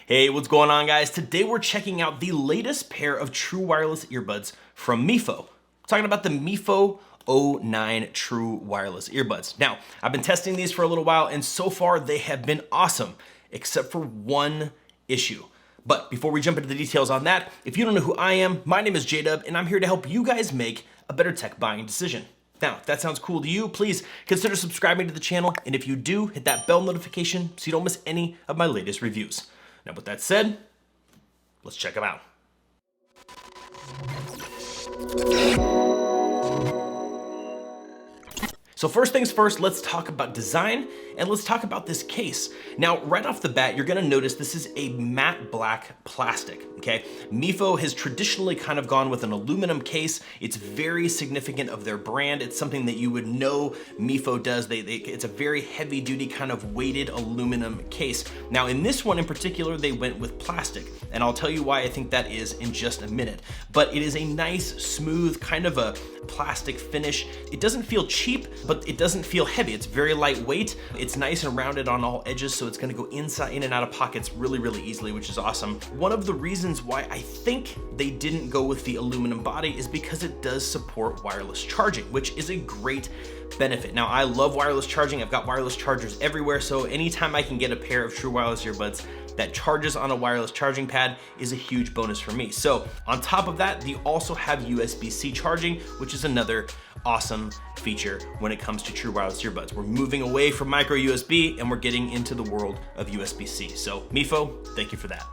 Hey, what's going on, guys? Today we're checking out the latest pair of true wireless earbuds from Mifo. I'm talking about the Mifo O9 true wireless earbuds. Now, I've been testing these for a little while and so far they have been awesome, except for one issue. But before we jump into the details on that, if you don't know who I am, my name is JDubb and I'm here to help you guys make a better tech buying decision. Now, if that sounds cool to you, please consider subscribing to the channel, and if you do, hit that bell notification so you don't miss any of my latest reviews. Now, with that said, let's check them out. So first things first, let's talk about design and let's talk about this case. Now, right off the bat, you're gonna notice this is a matte black plastic, okay? Mifo has traditionally kind of gone with an aluminum case. It's very significant of their brand. It's something that you would know Mifo does. It's a very heavy duty kind of weighted aluminum case. Now in this one in particular, they went with plastic, and I'll tell you why I think that is in just a minute. But it is a nice, smooth, kind of a plastic finish. It doesn't feel cheap, but it doesn't feel heavy. It's very lightweight. It's nice and rounded on all edges, so it's gonna go in and out of pockets really easily, which is awesome. One of the reasons why I think they didn't go with the aluminum body is because it does support wireless charging, which is a great benefit. Now, I love wireless charging. I've got wireless chargers everywhere, so anytime I can get a pair of true wireless earbuds that charges on a wireless charging pad is a huge bonus for me. So on top of that, they also have USB-C charging, which is another awesome feature when it comes to true wireless earbuds. We're moving away from micro USB and we're getting into the world of USB-C. So Mifo, thank you for that.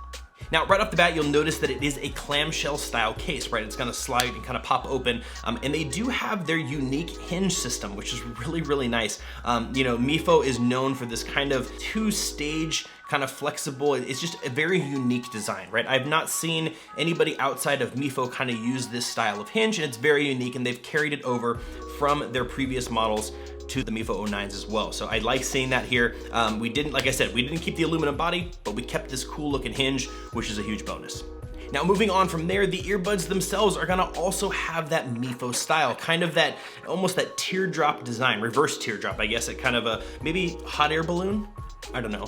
Now, right off the bat, you'll notice that it is a clamshell style case, right? It's gonna slide and kind of pop open. And they do have their unique hinge system, which is really nice. You know, Mifo is known for this kind of two-stage, kind of flexible, it's just a very unique design, right? I've not seen anybody outside of Mifo kind of use this style of hinge, and it's very unique, and they've carried it over from their previous models to the Mifo O9s as well. So I like seeing that here. We didn't, like I said, we didn't keep the aluminum body, but we kept this cool looking hinge, which is a huge bonus. Now, moving on from there, the earbuds themselves are gonna also have that Mifo style, kind of that, almost that teardrop design, reverse teardrop, I guess, it kind of a, maybe hot air balloon? I don't know,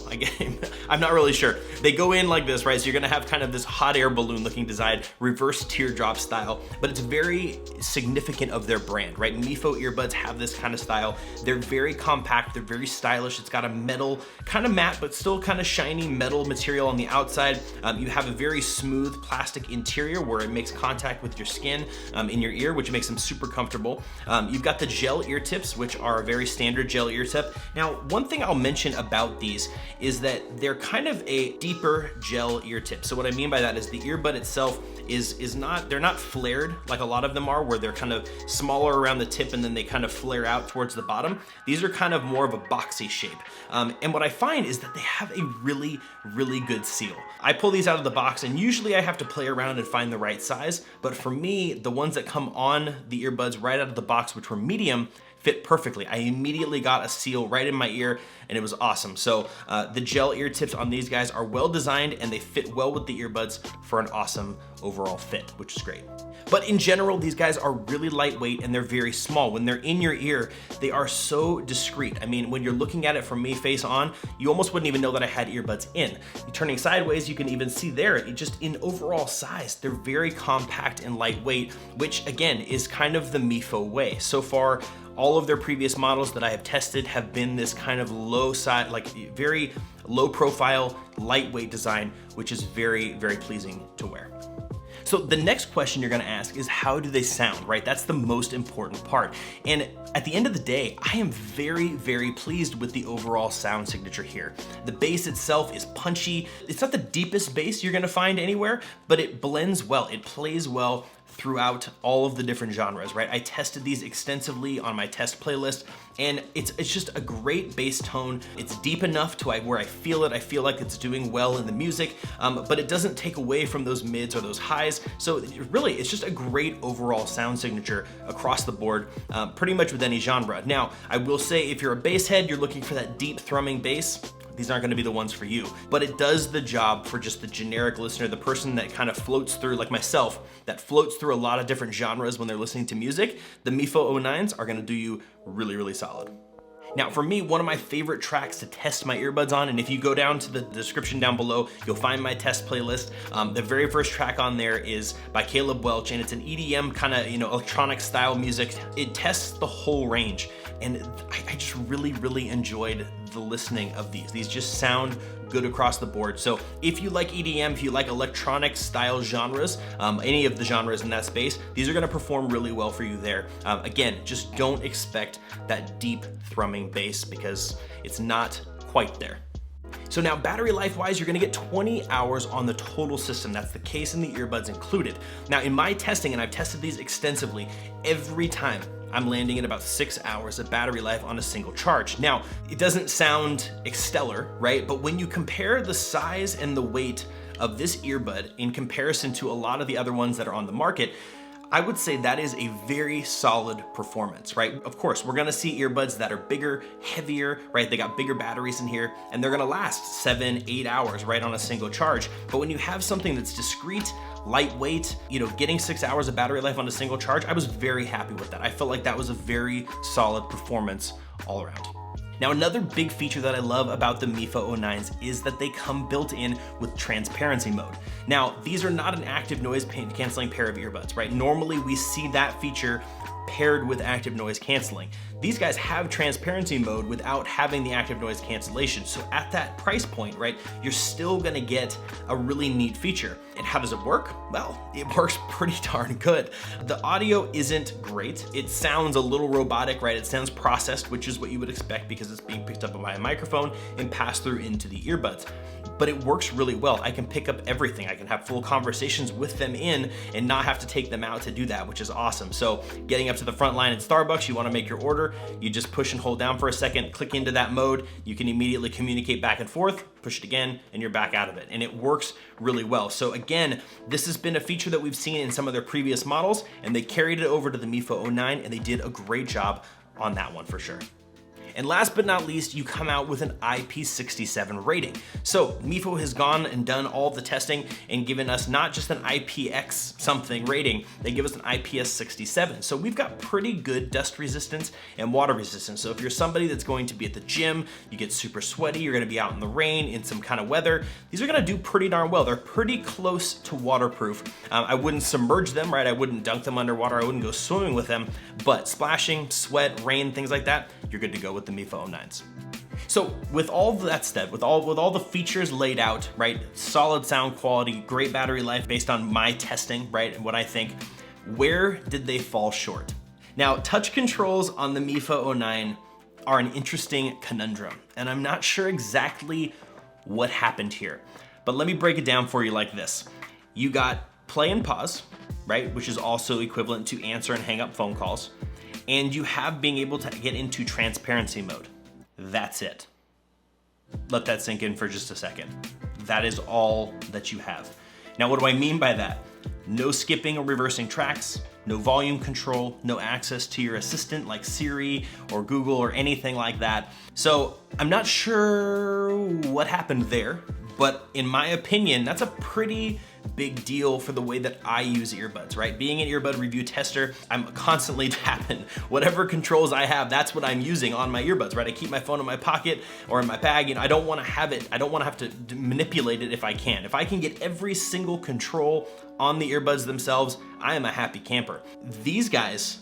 I'm not really sure. They go in like this, right? So you're gonna have kind of this hot air balloon looking design, reverse teardrop style, but it's very significant of their brand, right? Mifo earbuds have this kind of style. They're very compact, they're very stylish. It's got a metal, kind of matte, but still kind of shiny metal material on the outside. You have a very smooth plastic interior where it makes contact with your skin in your ear, which makes them super comfortable. You've got the gel ear tips, which are a very standard gel ear tip. Now, one thing I'll mention about these is that they're kind of a deeper gel ear tip. So what I mean by that is the earbud itself is not, they're not flared like a lot of them are, where they're kind of smaller around the tip and then they kind of flare out towards the bottom. These are kind of more of a boxy shape. And what I find is that they have a really good seal. I pull these out of the box and usually I have to play around and find the right size, but for me, the ones that come on the earbuds right out of the box, which were medium, fit perfectly. I immediately got a seal right in my ear and it was awesome. So the gel ear tips on these guys are well designed and they fit well with the earbuds for an awesome overall fit, which is great. But in general, these guys are really lightweight and they're very small. When they're in your ear, they are so discreet. I mean, when you're looking at it from me face on, you almost wouldn't even know that I had earbuds in. You're turning sideways, you can even see there, just in overall size, they're very compact and lightweight, which again, is kind of the Mifo way. So far, all of their previous models that I have tested have been this kind of low side, like very low profile, lightweight design, which is very pleasing to wear. So the next question you're gonna ask is, how do they sound, right? That's the most important part. And at the end of the day, I am very pleased with the overall sound signature here. The bass itself is punchy. It's not the deepest bass you're gonna find anywhere, but it blends well, it plays well throughout all of the different genres, right? I tested these extensively on my test playlist, and it's just a great bass tone. It's deep enough to where I feel it. I feel like it's doing well in the music, but it doesn't take away from those mids or those highs. So really, it's just a great overall sound signature across the board, pretty much with any genre. Now, I will say, if you're a bass head, you're looking for that deep thrumming bass, these aren't gonna be the ones for you, but it does the job for just the generic listener, the person that kind of floats through, like myself, that floats through a lot of different genres when they're listening to music. The Mifo O9s are gonna do you really solid. Now for me, one of my favorite tracks to test my earbuds on, and if you go down to the description down below, you'll find my test playlist. The very first track on there is by Caleb Welch, and it's an EDM kind of, electronic style music. It tests the whole range, and I just really enjoyed the listening of these. These just sound good across the board. So if you like EDM, if you like electronic style genres, any of the genres in that space, these are gonna perform really well for you there. Again, just don't expect that deep thrumming bass because it's not quite there. So now battery life wise, you're gonna get 20 hours on the total system. That's the case and the earbuds included. Now in my testing, and I've tested these extensively, every time I'm landing at about 6 hours of battery life on a single charge. Now, it doesn't sound stellar, right? But when you compare the size and the weight of this earbud in comparison to a lot of the other ones that are on the market, I would say that is a very solid performance, right? Of course, we're gonna see earbuds that are bigger, heavier, right? They got bigger batteries in here, and they're gonna last 7, 8 hours, right, on a single charge. But when you have something that's discreet, lightweight, getting 6 hours of battery life on a single charge, I was very happy with that. I felt like that was a very solid performance all around. Now, another big feature that I love about the Mifo O9s is that they come built in with transparency mode. Now, these are not an active noise canceling pair of earbuds, right? Normally we see that feature paired with active noise canceling. These guys have transparency mode without having the active noise cancellation. So at that price point, right, you're still gonna get a really neat feature. And how does it work? Well, it works pretty darn good. The audio isn't great. It sounds a little robotic, right? It sounds processed, which is what you would expect because it's being picked up by a microphone and passed through into the earbuds. But it works really well. I can pick up everything. I can have full conversations with them in and not have to take them out to do that, which is awesome. So getting up to the front line at Starbucks, you wanna make your order, you just push and hold down for a second, click into that mode, you can immediately communicate back and forth, push it again, and you're back out of it. And it works really well. So again, this has been a feature that we've seen in some of their previous models, and they carried it over to the Mifo O9, and they did a great job on that one for sure. And last but not least, you come out with an IP67 rating. So Mifo has gone and done all the testing and given us not just an IPX something rating, they give us an IPS 67. So we've got pretty good dust resistance and water resistance. So if you're somebody that's going to be at the gym, you get super sweaty, you're gonna be out in the rain in some kind of weather, these are gonna do pretty darn well. They're pretty close to waterproof. I wouldn't submerge them, right? I wouldn't dunk them underwater. I wouldn't go swimming with them, but splashing, sweat, rain, things like that, you're good to go with the Mifo O9s. So with all that said, with all the features laid out, right? Solid sound quality, great battery life based on my testing, right? And what I think, where did they fall short? Now, touch controls on the Mifo O9 are an interesting conundrum, and I'm not sure exactly what happened here, but let me break it down for you like this. You got play and pause, right? Which is also equivalent to answer and hang up phone calls. And you have being able to get into transparency mode. That's it. Let that sink in for just a second. That is all that you have. Now, what do I mean by that? No skipping or reversing tracks, no volume control, no access to your assistant like Siri or Google or anything like that. So I'm not sure what happened there, but in my opinion, that's a pretty big deal for the way that I use earbuds, right? Being an earbud review tester, I'm constantly tapping. Whatever controls I have, that's what I'm using on my earbuds, right? I keep my phone in my pocket or in my bag. I don't wanna have it, I don't wanna have to manipulate it if I can. If I can get every single control on the earbuds themselves, I am a happy camper. These guys,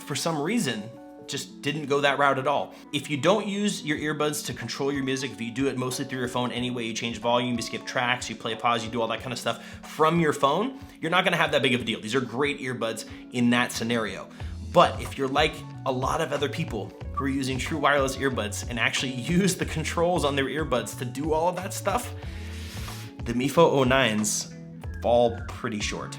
for some reason, just didn't go that route at all. If you don't use your earbuds to control your music, if you do it mostly through your phone anyway, you change volume, you skip tracks, you play pause, you do all that kind of stuff from your phone, you're not gonna have that big of a deal. These are great earbuds in that scenario. But if you're like a lot of other people who are using true wireless earbuds and actually use the controls on their earbuds to do all of that stuff, the Mifo O9s fall pretty short.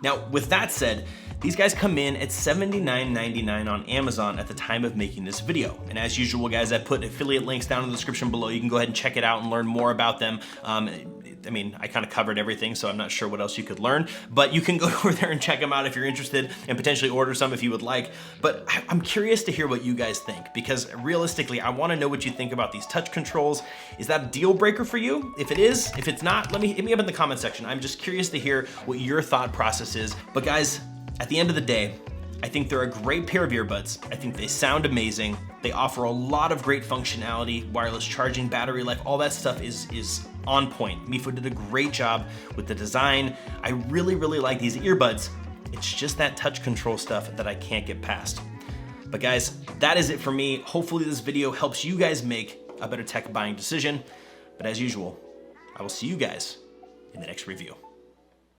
Now, with that said, these guys come in at $79.99 on Amazon at the time of making this video. And as usual, guys, I put affiliate links down in the description below. You can go ahead and check it out and learn more about them. I mean, I kind of covered everything, so I'm not sure what else you could learn, but you can go over there and check them out if you're interested and potentially order some if you would like. But I'm curious to hear what you guys think, because realistically, I want to know what you think about these touch controls. Is that a deal breaker for you? If it is, if it's not, hit me up in the comment section. I'm just curious to hear what your thought process is. But guys, at the end of the day, I think they're a great pair of earbuds. I think they sound amazing. They offer a lot of great functionality, wireless charging, battery life, all that stuff is on point. Mifo did a great job with the design. I really like these earbuds. It's just that touch control stuff that I can't get past. But guys, that is it for me. Hopefully this video helps you guys make a better tech buying decision. But as usual, I will see you guys in the next review.